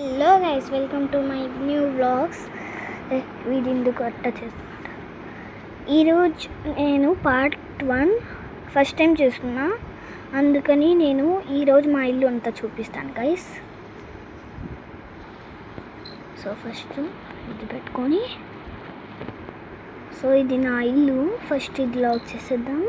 Hello guys, welcome to my new vlogs. వీడి ఎందుకు అట్ట చేస్తున్నమాట. ఈరోజు నేను పార్ట్ 1 ఫస్ట్ టైం చేస్తున్నా, అందుకని నేను ఈరోజు మా ఇల్లు అంతా చూపిస్తాను గైస్. సో ఫస్ట్ ఇది పెట్టుకొని, సో ఇది నా ఇల్లు. ఫస్ట్ ఇది లాక్ చేసేద్దాం.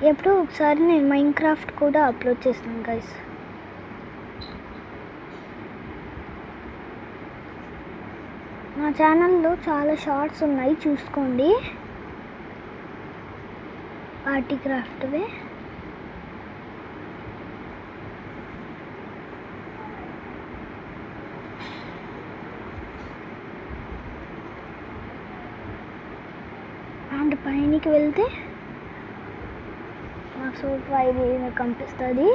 ఎప్పుడో ఒకసారి నేను మైన్క్రాఫ్ట్ కూడా అప్లోడ్ చేస్తాను గైస్. నా ఛానల్లో చాలా షార్ట్స్ ఉన్నాయి, చూసుకోండి. పార్టీ క్రాఫ్ట్వే. అండ్ పైనకి వెళ్తే నాకు సోఫా ఇది కనిపిస్తుంది.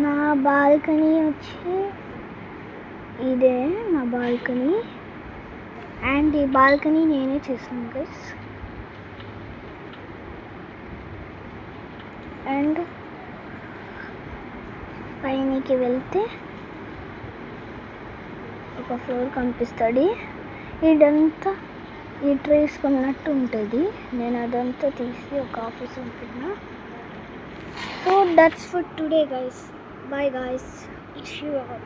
నా బాల్కనీ వచ్చి ఇదే నా బాల్కనీ. అండ్ ఈ బాల్కనీ నేనే చేస్తాను గైస్. అండ్ పైనకి వెళ్తే ఒక ఫ్లోర్ కనిపిస్తుంది. ఇదంతా ఈ ట్రేస్ కొన్నట్టు ఉంటుంది. నేను అదంతా తీసి ఒక ఆఫీస్ ఉంటున్నా. So that's for today guys. Bye guys. See you all.